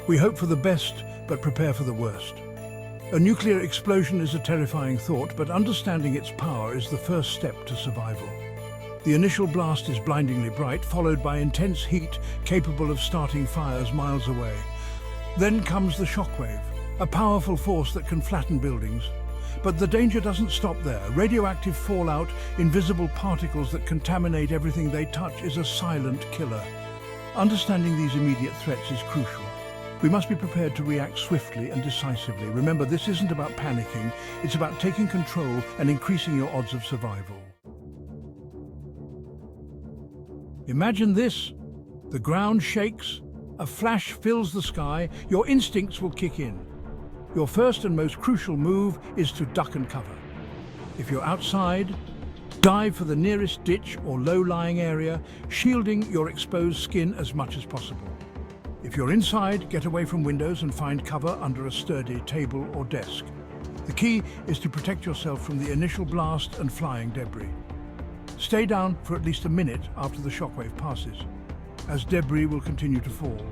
We hope for the best, but prepare for the worst. A nuclear explosion is a terrifying thought, but understanding its power is the first step to survival. The initial blast is blindingly bright, followed by intense heat capable of starting fires miles away. Then comes the shockwave, a powerful force that can flatten buildings. But the danger doesn't stop there. Radioactive fallout, invisible particles that contaminate everything they touch, is a silent killer. Understanding these immediate threats is crucial. We must be prepared to react swiftly and decisively. Remember, this isn't about panicking, it's about taking control and increasing your odds of survival. Imagine this. The ground shakes, a flash fills the sky, your instincts will kick in. Your first and most crucial move is to duck and cover. If you're outside, dive for the nearest ditch or low-lying area, shielding your exposed skin as much as possible. If you're inside, get away from windows and find cover under a sturdy table or desk. The key is to protect yourself from the initial blast and flying debris. Stay down for at least a minute after the shockwave passes, as debris will continue to fall.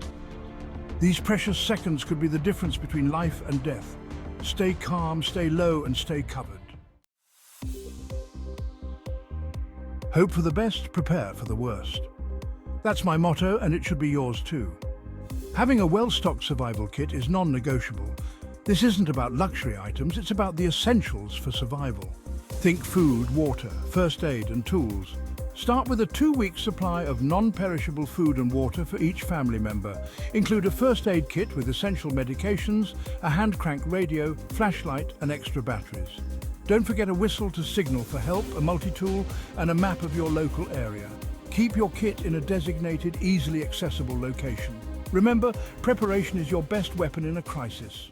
These precious seconds could be the difference between life and death. Stay calm, stay low, and stay covered. Hope for the best, prepare for the worst. That's my motto, and it should be yours too. Having a well-stocked survival kit is non-negotiable. This isn't about luxury items, it's about the essentials for survival. Think food, water, first aid and tools. Start with a 2-week supply of non-perishable food and water for each family member. Include a first aid kit with essential medications, a hand-crank radio, flashlight and extra batteries. Don't forget a whistle to signal for help, a multi-tool and a map of your local area. Keep your kit in a designated, easily accessible location. Remember, preparation is your best weapon in a crisis.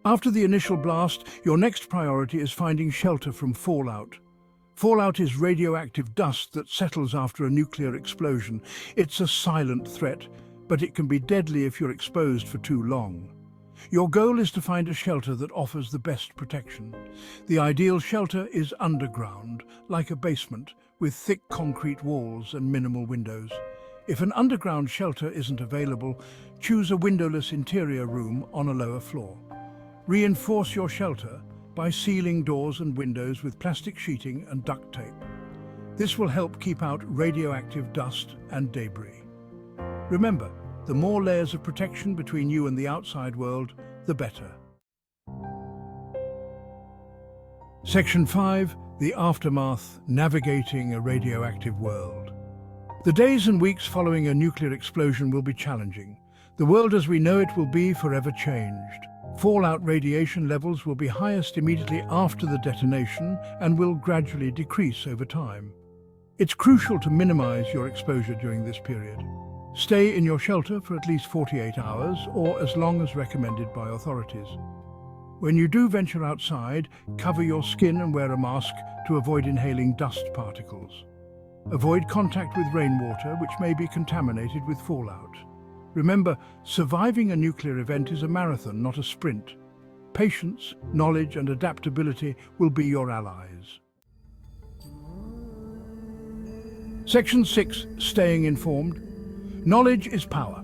After the initial blast, your next priority is finding shelter from fallout. Fallout is radioactive dust that settles after a nuclear explosion. It's a silent threat, but it can be deadly if you're exposed for too long. Your goal is to find a shelter that offers the best protection. The ideal shelter is underground, like a basement, with thick concrete walls and minimal windows. If an underground shelter isn't available, choose a windowless interior room on a lower floor. Reinforce your shelter by sealing doors and windows with plastic sheeting and duct tape. This will help keep out radioactive dust and debris. Remember, the more layers of protection between you and the outside world, the better. Section 5. The Aftermath, Navigating a Radioactive World. The days and weeks following a nuclear explosion will be challenging. The world as we know it will be forever changed. Fallout radiation levels will be highest immediately after the detonation and will gradually decrease over time. It's crucial to minimize your exposure during this period. Stay in your shelter for at least 48 hours or as long as recommended by authorities. When you do venture outside, cover your skin and wear a mask to avoid inhaling dust particles. Avoid contact with rainwater, which may be contaminated with fallout. Remember, surviving a nuclear event is a marathon, not a sprint. Patience, knowledge, and adaptability will be your allies. Section 6. Staying informed. Knowledge is power.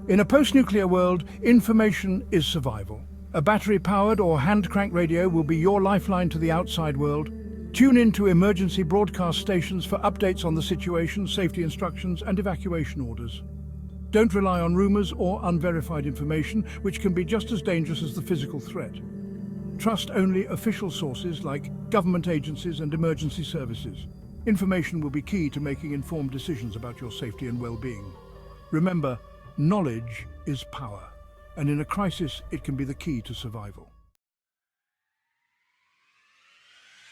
In a post-nuclear world, information is survival. A battery-powered or hand-crank radio will be your lifeline to the outside world. Tune in to emergency broadcast stations for updates on the situation, safety instructions, and evacuation orders. Don't rely on rumors or unverified information, which can be just as dangerous as the physical threat. Trust only official sources like government agencies and emergency services. Information will be key to making informed decisions about your safety and well-being. Remember, knowledge is power, and in a crisis, it can be the key to survival.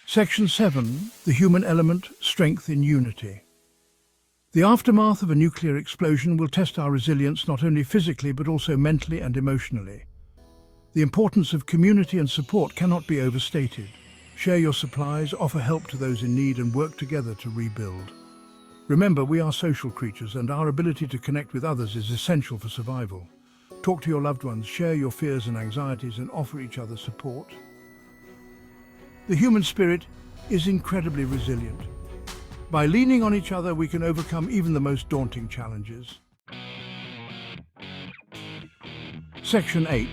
Section 7. The Human Element, Strength in Unity. The aftermath of a nuclear explosion will test our resilience not only physically but also mentally and emotionally. The importance of community and support cannot be overstated. Share your supplies, offer help to those in need, and work together to rebuild. Remember, we are social creatures, and our ability to connect with others is essential for survival. Talk to your loved ones, share your fears and anxieties, and offer each other support. The human spirit is incredibly resilient. By leaning on each other, we can overcome even the most daunting challenges. Section 8.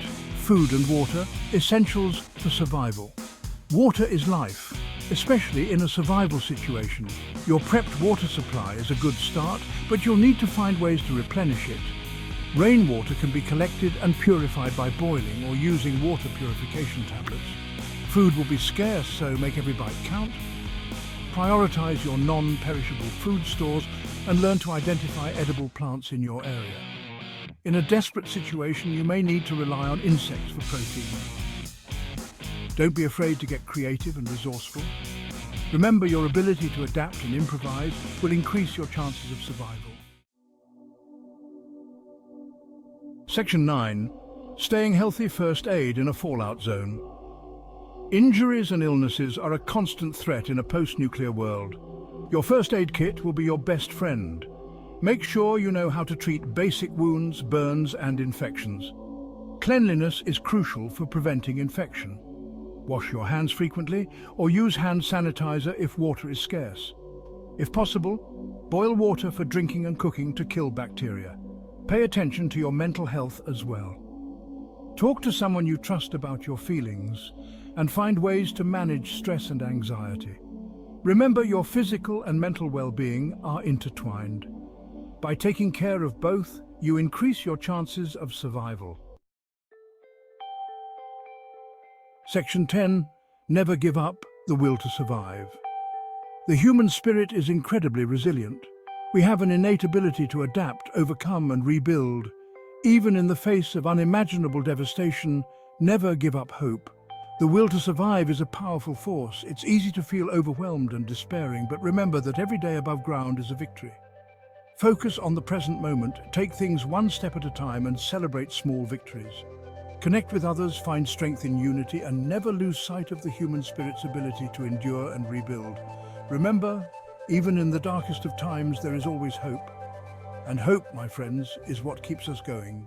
Food and water, essentials for survival. Water is life, especially in a survival situation. Your prepped water supply is a good start, but you'll need to find ways to replenish it. Rainwater can be collected and purified by boiling or using water purification tablets. Food will be scarce, so make every bite count. Prioritize your non-perishable food stores and learn to identify edible plants in your area. In a desperate situation, you may need to rely on insects for protein. Don't be afraid to get creative and resourceful. Remember, your ability to adapt and improvise will increase your chances of survival. Section 9. Staying healthy first aid in a fallout zone. Injuries and illnesses are a constant threat in a post-nuclear world. Your first aid kit will be your best friend. Make sure you know how to treat basic wounds, burns, and infections. Cleanliness is crucial for preventing infection. Wash your hands frequently or use hand sanitizer if water is scarce. If possible, boil water for drinking and cooking to kill bacteria. Pay attention to your mental health as well. Talk to someone you trust about your feelings and find ways to manage stress and anxiety. Remember, your physical and mental well-being are intertwined. By taking care of both, you increase your chances of survival. Section 10. Never give up, the will to survive. The human spirit is incredibly resilient. We have an innate ability to adapt, overcome, and rebuild. Even in the face of unimaginable devastation, never give up hope. The will to survive is a powerful force. It's easy to feel overwhelmed and despairing, but remember that every day above ground is a victory. Focus on the present moment, take things one step at a time, and celebrate small victories. Connect with others, find strength in unity, and never lose sight of the human spirit's ability to endure and rebuild. Remember, even in the darkest of times, there is always hope. And hope, my friends, is what keeps us going.